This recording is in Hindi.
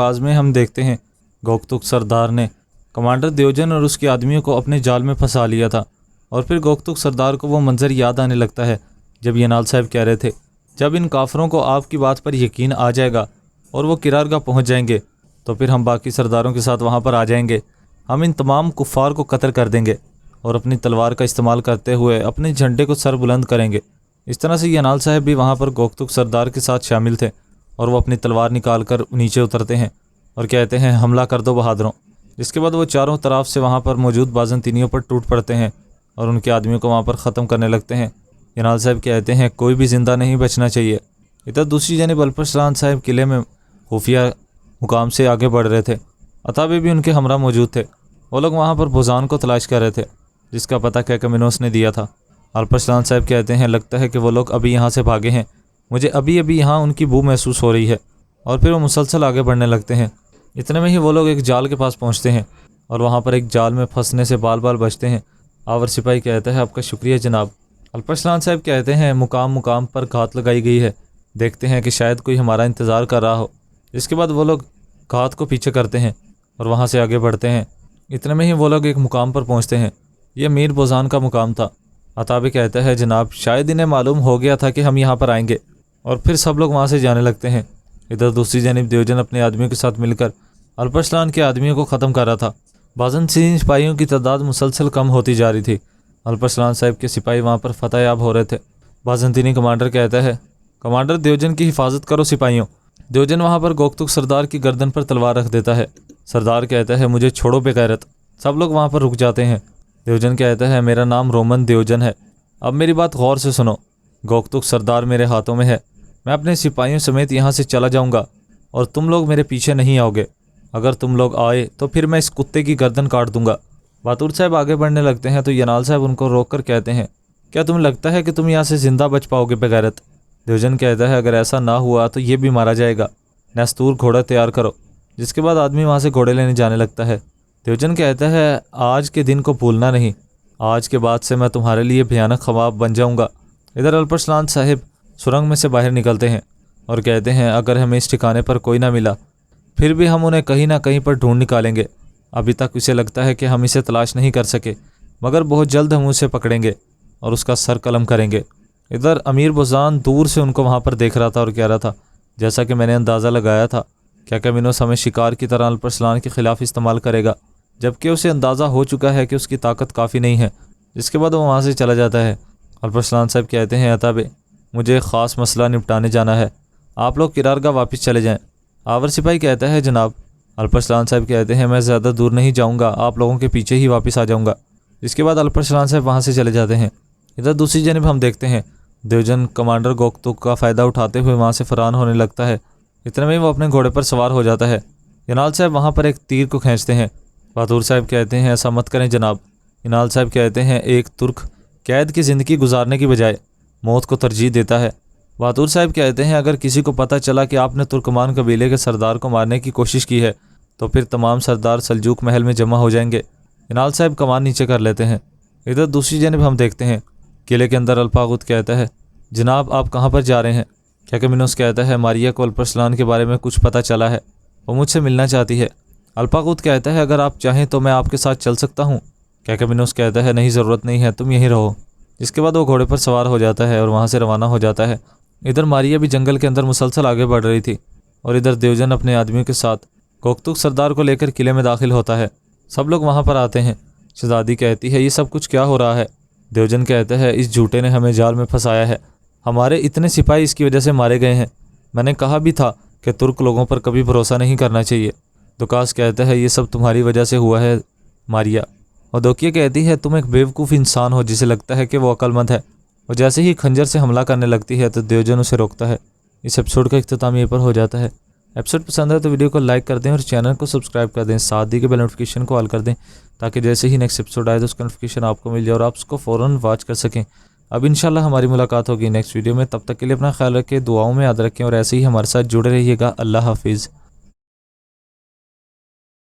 आगाज़ में हम देखते हैं गोकतुक सरदार ने कमांडर दियोजन और उसके आदमियों को अपने जाल में फंसा लिया था। और फिर गोकतुक सरदार को वो मंजर याद आने लगता है जब यनाल साहब कह रहे थे, जब इन काफरों को आपकी बात पर यकीन आ जाएगा और वो किरारगाह पहुंच जाएंगे तो फिर हम बाकी सरदारों के साथ वहां पर आ जाएंगे। हम इन तमाम कुफ़ार को कत्ल कर देंगे और अपनी तलवार का इस्तेमाल करते हुए अपने झंडे को सर बुलंद करेंगे। इस तरह से यनाल साहब भी वहाँ पर गोकतुक सरदार के साथ शामिल थे और वो अपनी तलवार निकाल कर नीचे उतरते हैं और कहते हैं, हमला कर दो बहादुरों। इसके बाद वो चारों तरफ से वहाँ पर मौजूद बाज़ंतीनियों पर टूट पड़ते हैं और उनके आदमियों को वहाँ पर ख़त्म करने लगते हैं। यनाल साहब कहते हैं, कोई भी ज़िंदा नहीं बचना चाहिए। इधर दूसरी जानिब अल्परसलान साहब किले में खुफिया मुकाम से आगे बढ़ रहे थे। अताबे भी उनके हमरा मौजूद थे। वो लोग वहाँ पर बुज़ान को तलाश कर रहे थे जिसका पता कैकमिनोस ने दिया था। अल्परसलान साहब कहते हैं, लगता है कि वो लोग अभी यहाँ से भागे हैं। मुझे अभी अभी यहाँ उनकी बू महसूस हो रही है। और फिर वो मुसलसल आगे बढ़ने लगते हैं। इतने में ही वो लोग एक जाल के पास पहुँचते हैं और वहाँ पर एक जाल में फंसने से बाल बाल बचते हैं। आवर सिपाही कहता है, आपका शुक्रिया जनाब। अल्परसलान साहब कहते हैं, मुकाम मुकाम पर घात लगाई गई है, देखते हैं कि शायद कोई हमारा इंतज़ार कर रहा हो। इसके बाद वो लोग घात को पीछे करते हैं और वहाँ से आगे बढ़ते हैं। इतने में ही वो लोग एक मुकाम पर पहुँचते हैं। यह मीर बोजान का मुकाम था। अताबे कहता है, जनाब शायद इन्हें मालूम हो गया था कि हम यहाँ पर आएंगे। और फिर सब लोग वहाँ से जाने लगते हैं। इधर दूसरी जानिब दियोजन अपने आदमियों के साथ मिलकर अल्परसलान के आदमियों को ख़त्म कर रहा था। बाज़ंतीनी सिपाहियों की तादाद मुसलसल कम होती जा रही थी। अल्परसलान साहब के सिपाही वहाँ पर फतह याब हो रहे थे। बाज़ंतीनी कमांडर कहता है, कमांडर दियोजन की हिफाजत करो सिपाहियों। दियोजन वहाँ पर गोकतुक सरदार की गर्दन पर तलवार रख देता है। सरदार कहता है, मुझे छोड़ो बेगैरत। सब लोग वहाँ पर रुक जाते हैं। दियोजन कहता है, मेरा नाम रोमन दियोजन है। अब मेरी बात गौर से सुनो। गोकतुक सरदार मेरे हाथों में है। मैं अपने सिपाहियों समेत यहाँ से चला जाऊँगा और तुम लोग मेरे पीछे नहीं आओगे। अगर तुम लोग आए तो फिर मैं इस कुत्ते की गर्दन काट दूंगा। बातूर साहब आगे बढ़ने लगते हैं तो यनाल साहब उनको रोक कर कहते हैं, क्या तुम्हें लगता है कि तुम यहाँ से ज़िंदा बच पाओगे बेगैरत? दियोजन कहता है, अगर ऐसा ना हुआ तो ये भी मारा जाएगा। नस्तूर घोड़ा तैयार करो। जिसके बाद आदमी वहाँ से घोड़े लेने जाने लगता है। दियोजन कहता है, आज के दिन को भूलना नहीं। आज के बाद से मैं तुम्हारे लिए भयानक ख्वाब बन जाऊँगा। इधर अल्परसलान साहिब सुरंग में से बाहर निकलते हैं और कहते हैं, अगर हमें इस ठिकाने पर कोई ना मिला फिर भी हम उन्हें कहीं ना कहीं पर ढूंढ निकालेंगे। अभी तक उसे लगता है कि हम इसे तलाश नहीं कर सके, मगर बहुत जल्द हम उसे पकड़ेंगे और उसका सर कलम करेंगे। इधर अमीर बुज़ान दूर से उनको वहाँ पर देख रहा था और कह रहा था, जैसा कि मैंने अंदाज़ा लगाया था, कैकमिनोस हमें शिकार की तरह अल्परसलान के ख़िलाफ़ इस्तेमाल करेगा, जबकि उसे अंदाज़ा हो चुका है कि उसकी ताकत काफ़ी नहीं है। जिसके बाद वो वहाँ से चला जाता है। अल्परसलान साहब कहते हैं, अताबे मुझे एक ख़ास मसला निपटाने जाना है, आप लोग किरारगाह वापस चले जाएँ। आवर सिपाही कहता है, जनाब। अल्परसलान साहब कहते हैं, मैं ज़्यादा दूर नहीं जाऊँगा, आप लोगों के पीछे ही वापस आ जाऊँगा। इसके बाद अल्परसलान साहब वहाँ से चले जाते हैं। इधर दूसरी जानब हम देखते हैं दियोजन कमांडर गोकतुक का फ़ायदा उठाते हुए वहाँ से फ़रार होने लगता है। इतने में वो अपने घोड़े पर सवार हो जाता है। यनाल साहब वहाँ पर एक तीर को खींचते हैं। बहादुर साहब कहते हैं, ऐसा मत करें जनाब। यनाल साहब कहते हैं, एक तुर्क कैद की ज़िंदगी गुजारने की बजाय मौत को तरजीह देता है। बहादुर साहब कहते हैं, अगर किसी को पता चला कि आपने तुर्कमान कबीले के सरदार को मारने की कोशिश की है तो फिर तमाम सरदार सल्जूक महल में जमा हो जाएंगे। यनाल साहब कमान नीचे कर लेते हैं। इधर दूसरी जानब हम देखते हैं किले के अंदर अल्पागुत कहता है, जनाब आप कहाँ पर जा रहे हैं? कैकमिनोस कहता है, मारिया को अल्परसलान के बारे में कुछ पता चला है, वो मुझसे मिलना चाहती है। अल्पागुत कहता है, अगर आप चाहें तो मैं आपके साथ चल सकता हूँ। कैकमिनोस कहता है, नहीं, ज़रूरत नहीं है, तुम यहीं रहो। इसके बाद वो घोड़े पर सवार हो जाता है और वहाँ से रवाना हो जाता है। इधर मारिया भी जंगल के अंदर मुसलसल आगे बढ़ रही थी और इधर दियोजन अपने आदमियों के साथ गोकतुक सरदार को लेकर किले में दाखिल होता है। सब लोग वहाँ पर आते हैं। शहजादी कहती है, ये सब कुछ क्या हो रहा है? दियोजन कहता है, इस झूठे ने हमें जाल में फंसाया है, हमारे इतने सिपाही इसकी वजह से मारे गए हैं। मैंने कहा भी था कि तुर्क लोगों पर कभी भरोसा नहीं करना चाहिए। दुकास कहता है, ये सब तुम्हारी वजह से हुआ है मारिया। और दोकिया कहती है, तुम एक बेवकूफ़ इंसान हो जिसे लगता है कि वो अक्लमंद है। और जैसे ही खंजर से हमला करने लगती है तो दियोजन उसे रोकता है। इस एपिसोड का इख्तिताम यहीं पर हो जाता है। एपिसोड पसंद है तो वीडियो को लाइक कर दें और चैनल को सब्सक्राइब कर दें, साथ दी के बेल नोटिफिकेशन को ऑल कर दें ताकि जैसे ही नेक्स्ट एपिसोड आए तो उसका नोटिफिकेशन आपको मिल जाए और आप उसको फ़ौरन वॉच कर सकें। अब इंशाल्लाह हमारी मुलाकात होगी नेक्स्ट वीडियो में। तब तक के लिए अपना ख्याल रखें, दुआओं में याद रखें और ऐसे ही हमारे साथ जुड़े रहिएगा। अल्लाह हाफिज़।